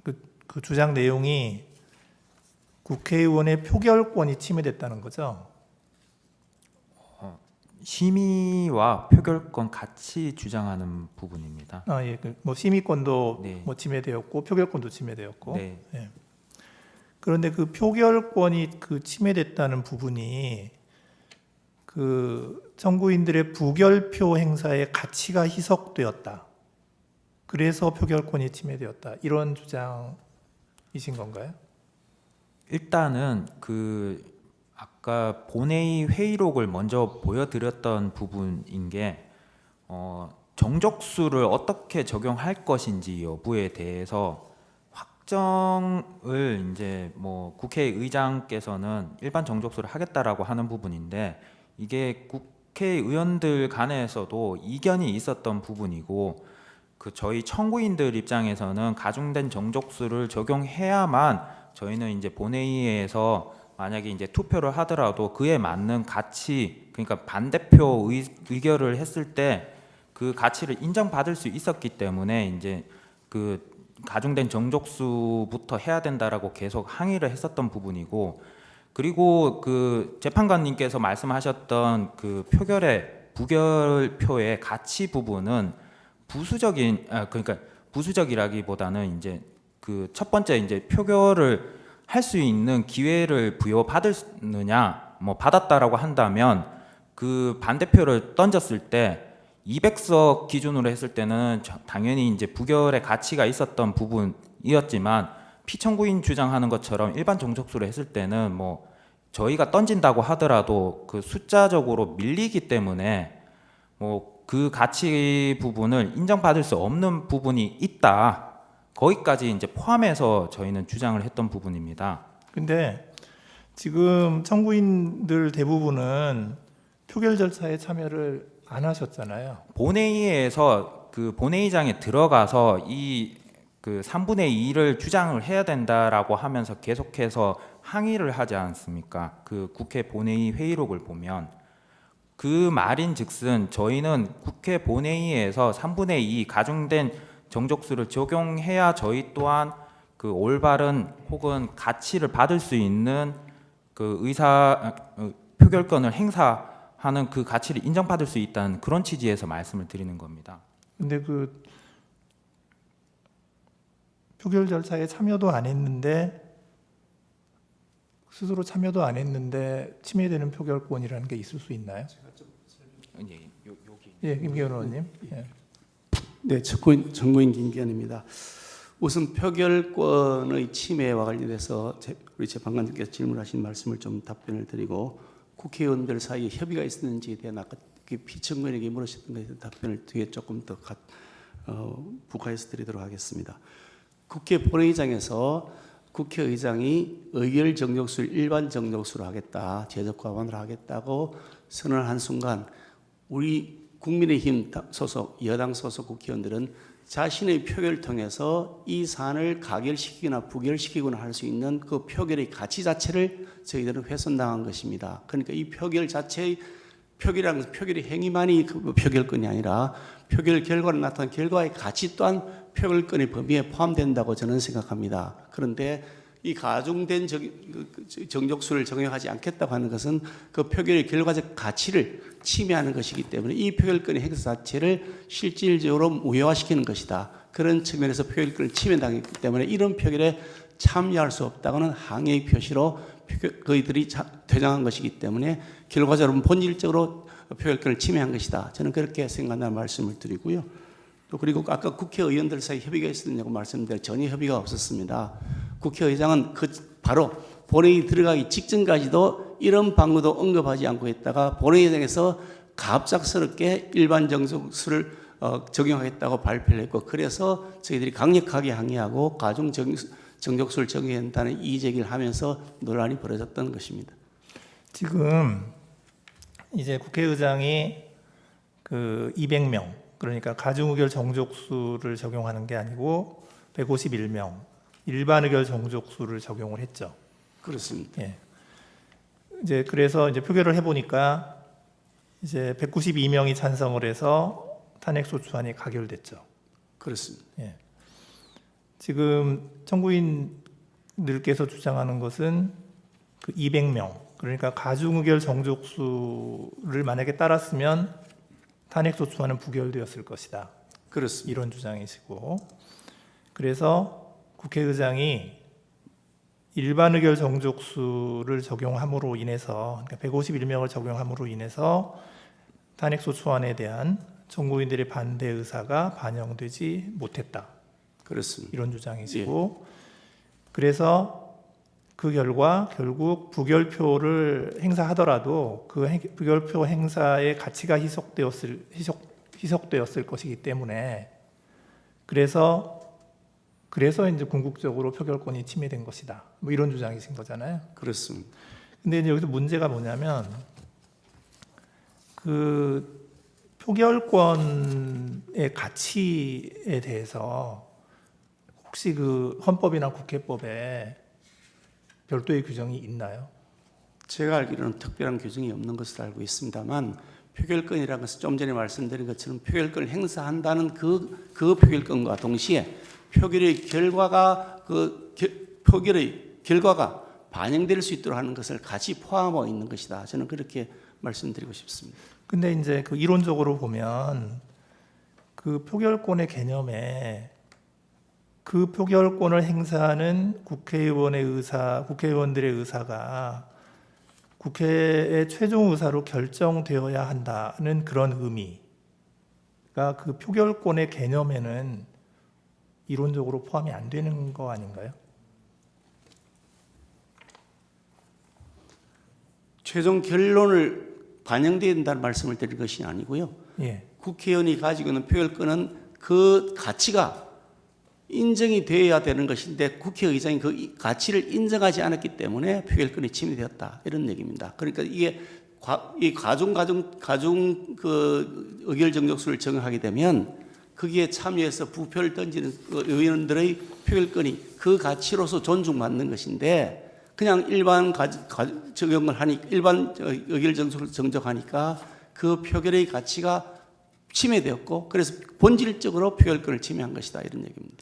그 주장 내용이 국회의원의 표결권이 침해됐다는 거죠. 심의와 표결권 같이 주장하는 부분입니다. 예, 뭐 심의권도 네. 뭐 침해되었고 표결권도 침해되었고. 네. 예. 그런데 그 표결권이 그 침해됐다는 부분이 그 청구인들의 부결표 행사의 가치가 희석되었다. 그래서 표결권이 침해되었다. 이런 주장이신 건가요? 일단은 그 아까 본회의 회의록을 먼저 보여드렸던 부분인 게 정족수를 어떻게 적용할 것인지 여부에 대해서 확정을 이제 뭐 국회의장께서는 일반 정족수를 하겠다라고 하는 부분인데 이게 국회의원들 간에서도 이견이 있었던 부분이고 그 저희 청구인들 입장에서는 가중된 정족수를 적용해야만 저희는 이제 본회의에서 만약에 이제 투표를 하더라도 그에 맞는 가치, 그러니까 반대표 의결을 했을 때 그 가치를 인정받을 수 있었기 때문에 이제 그 가중된 정족수부터 해야 된다라고 계속 항의를 했었던 부분이고, 그리고 그 재판관님께서 말씀하셨던 그 표결의 부결표의 가치 부분은 부수적인 그러니까 부수적이라기보다는 이제 그 첫 번째 이제 표결을 할 수 있는 기회를 부여받느냐 뭐 받았다라고 한다면 그 반대표를 던졌을 때 200석 기준으로 했을 때는 당연히 이제 부결의 가치가 있었던 부분이었지만 피청구인 주장하는 것처럼 일반 정족수로 했을 때는 뭐 저희가 던진다고 하더라도 그 숫자적으로 밀리기 때문에 뭐 그 가치 부분을 인정받을 수 없는 부분이 있다. 거기까지 이제 포함해서 저희는 주장을 했던 부분입니다. 근데 지금 청구인들 대부분은 표결 절차에 참여를 안 하셨잖아요. 본회의에서 그 본회의장에 들어가서 이 그 3분의 2를 주장을 해야 된다라고 하면서 계속해서 항의를 하지 않습니까? 그 국회 본회의 회의록을 보면 그 말인즉슨 저희는 국회 본회의에서 3분의 2 가중된 정족수를 적용해야 저희 또한 그 올바른 혹은 가치를 받을 수 있는 그 표결권을 행사하는 그 가치를 인정받을 수 있다는 그런 취지에서 말씀을 드리는 겁니다. 근데 그 표결 절차에 참여도 안 했는데 스스로 참여도 안 했는데 침해되는 표결권이라는 게 있을 수 있나요? 예, 김기현 의원님. 예. 네, 정구인 김기현입니다. 우선 표결권의 침해와 관련해서 우리 재판관님께서 질문하신 말씀을 좀 답변을 드리고 국회의원들 사이에 협의가 있었는지에 대한 아까 피청구인에게 물으셨던 것에 대한 답변을 뒤에 조금 더 부과해서 드리도록 하겠습니다. 국회 본회의장에서 국회의장이 의결 정족수를 일반 정족수로 하겠다, 제적 과반으로 하겠다고 선언한 순간 우리 국민의힘 소속 여당 소속 국회의원들은 자신의 표결을 통해서 이 사안을 가결시키거나 부결시키거나 할 수 있는 그 표결의 가치 자체를 저희들은 훼손당한 것입니다. 그러니까 이 표결 자체의 표결이라는 것은 표결의 행위만이 그 표결권이 아니라 표결 결과로 나타난 결과의 가치 또한 표결권의 범위에 포함된다고 저는 생각합니다. 그런데 이 가중된 정족수를 적용하지 않겠다고 하는 것은 그 표결의 결과적 가치를 침해하는 것이기 때문에 이 표결권의 행사 자체를 실질적으로 무효화시키는 것이다. 그런 측면에서 표결권을 침해당했기 때문에 이런 표결에 참여할 수 없다고는 항의 표시로 그이들이 퇴장한 것이기 때문에 결과적으로 본질적으로 표결권을 침해한 것이다. 저는 그렇게 생각한다는 말씀을 드리고요. 또 그리고 아까 국회의원들 사이 협의가 있었냐고 말씀드렸는데 전혀 협의가 없었습니다. 국회의장은 바로 본회의 들어가기 직전까지도 이런 방구도 언급하지 않고 있다가 본회의장에서 갑작스럽게 일반 정족수를 적용하겠다고 발표를 했고 그래서 저희들이 강력하게 항의하고 가중 정족수를 적용해야 한다는 이의제기를 하면서 논란이 벌어졌던 것입니다. 지금 이제 국회의장이 그 200명 그러니까 가중의결 정족수를 적용하는 게 아니고 151명 일반 의결 정족수를 적용을 했죠. 그렇습니다. 예. 이제 그래서 이제 표결을 해보니까 이제 192명이 찬성을 해서 탄핵소추안이 가결됐죠. 그렇습니다. 예. 지금 청구인들께서 주장하는 것은 그 200명, 그러니까 가중의결 정족수를 만약에 따랐으면 탄핵소추안은 부결되었을 것이다. 그렇습니다. 이런 주장이시고, 그래서 국회의장이 일반 의결 정족수를 적용함으로 인해서, 그러니까 151명을 적용함으로 인해서 탄핵소추안에 대한 청구인들의 반대 의사가 반영되지 못했다. 그렇습니다. 이런 주장이시고, 그래서 그 결과 결국 부결표를 행사하더라도 그 부결표 행사의 가치가 희석되었을 것이기 때문에 그래서 이제 궁극적으로 표결권이 침해된 것이다. 뭐 이런 주장이신 거잖아요. 그렇습니다. 근데 이제 여기서 문제가 뭐냐면 그 표결권의 가치에 대해서 혹시 그 헌법이나 국회법에 별도의 규정이 있나요? 제가 알기로는 특별한 규정이 없는 것으로 알고 있습니다만 표결권이라는 것은 좀 전에 말씀드린 것처럼 표결권을 행사한다는 그 표결권과 동시에 표결의 결과가 반영될 수 있도록 하는 것을 같이 포함하고 있는 것이다. 저는 그렇게 말씀드리고 싶습니다. 근데 이제 그 이론적으로 보면 그 표결권의 개념에 그 표결권을 행사하는 국회의원들의 의사가 국회의 최종 의사로 결정되어야 한다는 그런 의미가 그 표결권의 개념에는 이론적으로 포함이 안 되는 거 아닌가요? 최종 결론을 반영돼야 된다는 말씀을 드린 것이 아니고요. 예. 국회의원이 가지고 있는 표결권은 그 가치가 인정이 되어야 되는 것인데 국회의장이 그 가치를 인정하지 않았기 때문에 표결권이 침해되었다 이런 얘기입니다. 그러니까 이게 이 가중 그 의결 정족수를 정하게 되면 거기에 참여해서 부표를 던지는 의원들의 표결권이 그 가치로서 존중받는 것인데 그냥 일반 적용을 하니 일반 의결 정족수를 정적하니까 그 표결의 가치가 침해되었고 그래서 본질적으로 표결권을 침해한 것이다 이런 얘기입니다.